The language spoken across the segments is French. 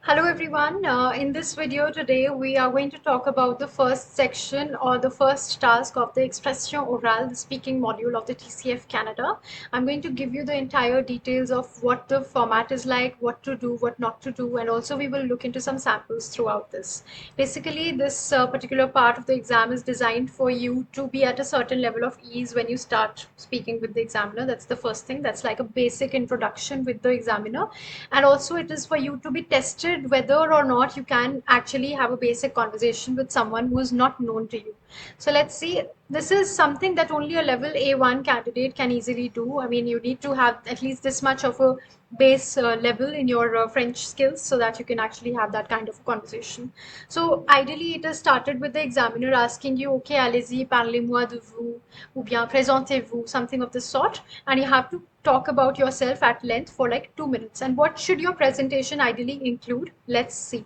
Hello everyone. In this video today we are going to talk about the first section or the first task of the Expression Orale, the speaking module of the TCF Canada. I'm going to give you the entire details of what the format is like, what to do, what not to do, and also we will look into some samples throughout this. Basically, this particular part of the exam is designed for you to be at a certain level of ease when you start speaking with the examiner. That's the first thing. That's like a basic introduction with the examiner, and also it is for you to be tested whether or not you can actually have a basic conversation with someone who is not known to you. So let's see, this is something that only a level A1 candidate can easily do. I mean, you need to have at least this much of a base level in your French skills so that you can actually have that kind of conversation. So ideally it is started with the examiner asking you, okay, allez-y, parlez-moi de vous, ou bien présentez-vous, something of the sort, and you have to talk about yourself at length for like 2 minutes. And what should your presentation ideally include? Let's see.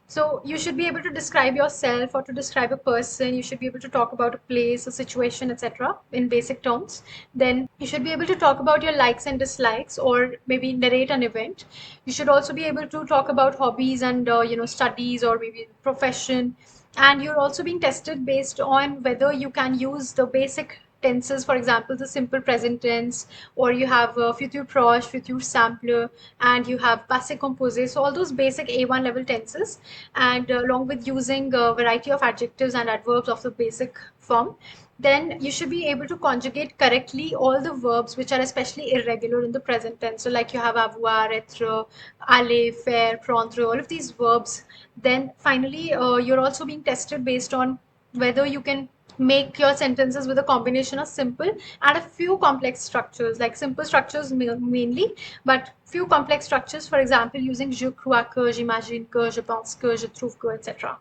So you should be able to describe yourself or to describe a person. You should be able to talk about a place, a situation, etc. in basic terms. Then you should be able to talk about your likes and dislikes, or maybe narrate an event. You should also be able to talk about hobbies and studies, or maybe profession. And you're also being tested based on whether you can use the basic tenses, for example the simple present tense, or you have futur proche, futur simple, and you have passé composé. So all those basic A1 level tenses, and along with using a variety of adjectives and adverbs of the basic form. Then you should be able to conjugate correctly all the verbs which are especially irregular in the present tense. So like you have avoir, être, aller, faire, prendre, all of these verbs. Then finally, you're also being tested based on whether you can make your sentences with a combination of simple and a few complex structures, like simple structures mainly, but few complex structures, for example using je crois que, j'imagine que, je pense que, je trouve que, etc.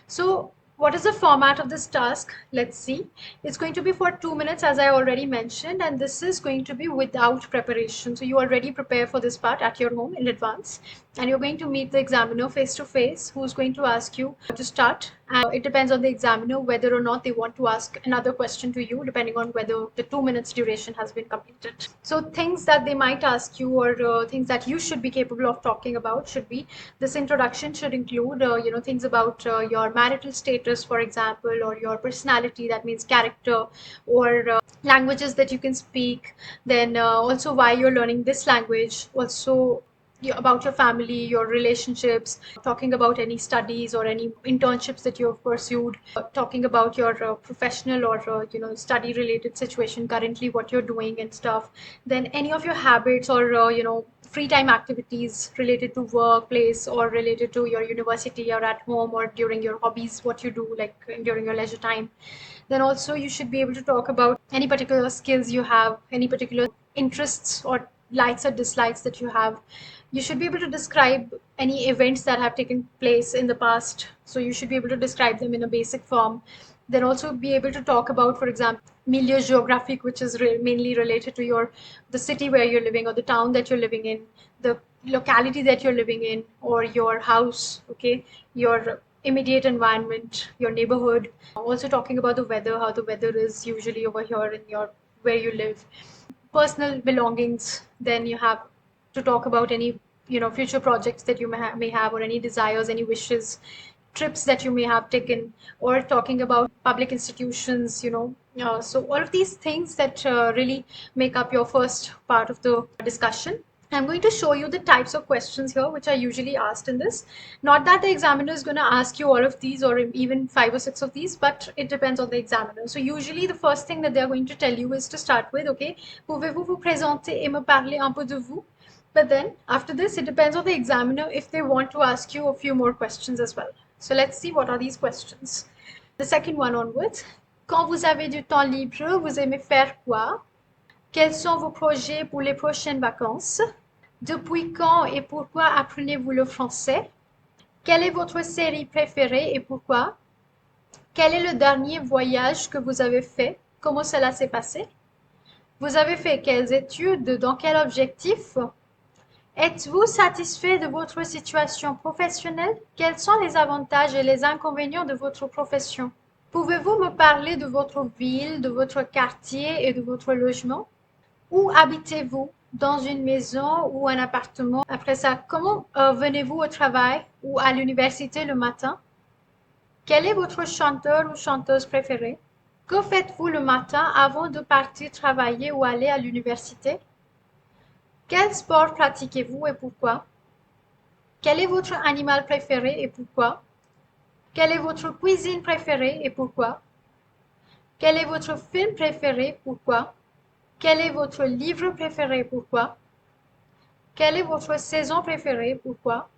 So what is the format of this task? Let's see. It's going to be for 2 minutes, as I already mentioned, and this is going to be without preparation. So you already prepare for this part at your home in advance, and you're going to meet the examiner face to face, who's going to ask you to start. And it depends on the examiner whether or not they want to ask another question to you, depending on whether the 2 minutes duration has been completed. So things that they might ask you, or things that you should be capable of talking about, should be, this introduction should include things about your marital status, for example, or your personality, that means character, or languages that you can speak. Then also why you're learning this language, also about your family, your relationships, talking about any studies or any internships that you have pursued, talking about your professional or study related situation currently, what you're doing and stuff. Then any of your habits, or free time activities related to workplace, or related to your university, or at home, or during your hobbies, what you do like during your leisure time. Then also you should be able to talk about any particular skills you have, any particular interests or likes or dislikes that you have. You should be able to describe any events that have taken place in the past. So you should be able to describe them in a basic form. Then also be able to talk about, for example, milieu geographic, which is mainly related to your the city where you're living, or the town that you're living in, the locality that you're living in, or your house, okay, your immediate environment, your neighborhood. Also talking about the weather, how the weather is usually over here in your where you live. Personal belongings. Then you have to talk about any future projects that you may have, or any desires, any wishes, trips that you may have taken, or talking about public institutions. So all of these things that really make up your first part of the discussion. I'm going to show you the types of questions here which are usually asked in this. Not that the examiner is going to ask you all of these, or even 5 or 6 of these, but it depends on the examiner. So usually the first thing that they're going to tell you is to start with, okay, pouvez-vous vous présenter et me parler un peu de vous? But then after this, it depends on the examiner if they want to ask you a few more questions as well. So let's see what are these questions. The second one onwards. Quand vous avez du temps libre, vous aimez faire quoi? Quels sont vos projets pour les prochaines vacances? Depuis quand et pourquoi apprenez-vous le français? Quelle est votre série préférée et pourquoi? Quel est le dernier voyage que vous avez fait? Comment cela s'est passé? Vous avez fait quelles études? Dans quel objectif? Êtes-vous satisfait de votre situation professionnelle? Quels sont les avantages et les inconvénients de votre profession? Pouvez-vous me parler de votre ville, de votre quartier et de votre logement? Où habitez-vous? dans une maison ou un appartement. Après ça, comment venez-vous au travail ou à l'université le matin? Quel est votre chanteur ou chanteuse préféré? Que faites-vous le matin avant de partir travailler ou aller à l'université? Quel sport pratiquez-vous et pourquoi? Quel est votre animal préféré et pourquoi? Quelle est votre cuisine préférée et pourquoi? Quel est votre film préféré? Pourquoi? Quel est votre livre préféré? Pourquoi? Quelle est votre saison préférée? Pourquoi?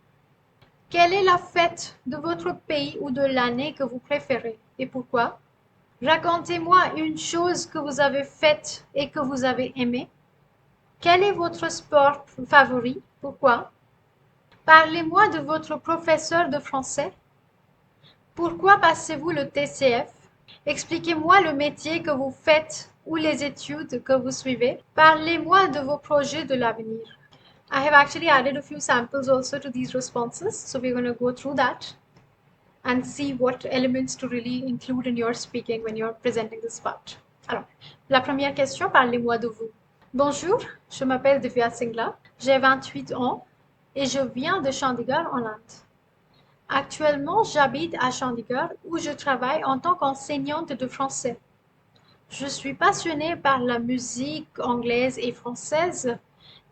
Quelle est la fête de votre pays ou de l'année que vous préférez et pourquoi? Racontez-moi une chose que vous avez faite et que vous avez aimé. Quel est votre sport favori? Pourquoi? Parlez-moi de votre professeur de français. Pourquoi passez-vous le TCF? Expliquez-moi le métier que vous faites ou les études que vous suivez. Parlez-moi de vos projets de l'avenir. I have actually added a few samples also to these responses, so we're going to go through that and see what elements to really include in your speaking when you're presenting this part. Alors, la première question, parlez-moi de vous. Bonjour, je m'appelle Divya Singla, j'ai 28 ans et je viens de Chandigarh en Inde. Actuellement, j'habite à Chandigarh où je travaille en tant qu'enseignante de français. Je suis passionnée par la musique anglaise et française,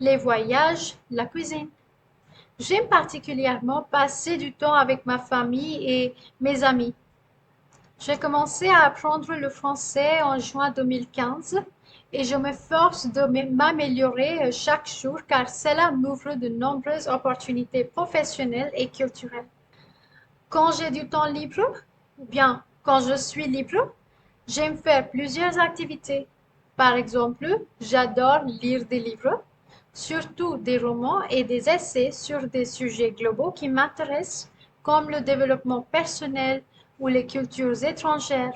les voyages, la cuisine. J'aime particulièrement passer du temps avec ma famille et mes amis. J'ai commencé à apprendre le français en juin 2015 et je m'efforce de m'améliorer chaque jour car cela m'ouvre de nombreuses opportunités professionnelles et culturelles. Quand j'ai du temps libre, ou bien quand je suis libre, j'aime faire plusieurs activités. Par exemple, j'adore lire des livres, surtout des romans et des essais sur des sujets globaux qui m'intéressent, comme le développement personnel ou les cultures étrangères.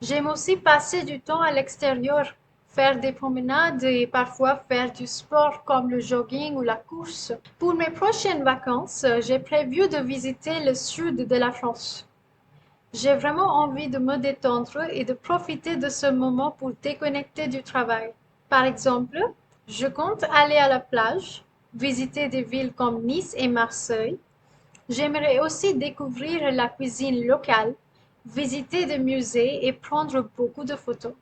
J'aime aussi passer du temps à l'extérieur, faire des promenades et parfois faire du sport comme le jogging ou la course. Pour mes prochaines vacances, j'ai prévu de visiter le sud de la France. J'ai vraiment envie de me détendre et de profiter de ce moment pour déconnecter du travail. Par exemple, je compte aller à la plage, visiter des villes comme Nice et Marseille. J'aimerais aussi découvrir la cuisine locale, visiter des musées et prendre beaucoup de photos.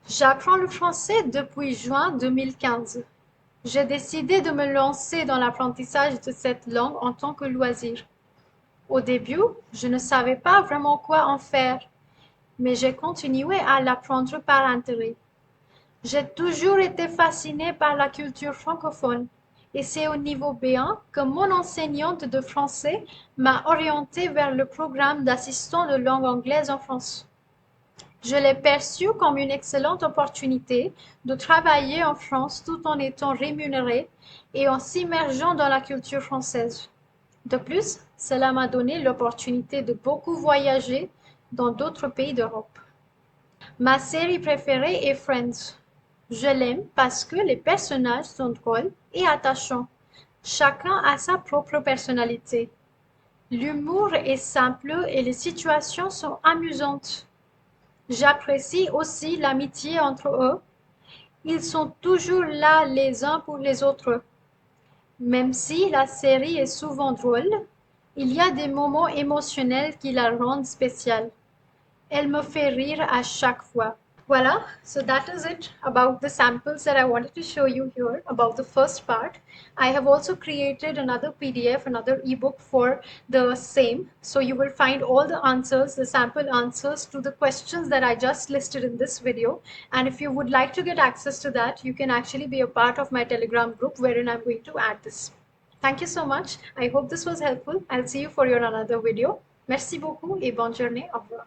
J'apprends le français depuis juin 2015. J'ai décidé de me lancer dans l'apprentissage de cette langue en tant que loisir. Au début, je ne savais pas vraiment quoi en faire, mais j'ai continué à l'apprendre par intérêt. J'ai toujours été fascinée par la culture francophone et c'est au niveau B1 que mon enseignante de français m'a orientée vers le programme d'assistant de langue anglaise en France. Je l'ai perçu comme une excellente opportunité de travailler en France tout en étant rémunérée et en s'immergeant dans la culture française. De plus, cela m'a donné l'opportunité de beaucoup voyager dans d'autres pays d'Europe. Ma série préférée est Friends. Je l'aime parce que les personnages sont drôles et attachants. Chacun a sa propre personnalité. L'humour est simple et les situations sont amusantes. J'apprécie aussi l'amitié entre eux. Ils sont toujours là les uns pour les autres. Même si la série est souvent drôle, il y a des moments émotionnels qui la rendent spéciale. Elle me fait rire à chaque fois. Voila, so that is it about the samples that I wanted to show you here about the first part. I have also created another PDF, another ebook for the same. So you will find all the answers, the sample answers to the questions that I just listed in this video. And if you would like to get access to that, you can actually be a part of my Telegram group wherein I'm going to add this. Thank you so much. I hope this was helpful. I'll see you for your another video. Merci beaucoup et bonne journée. Au revoir.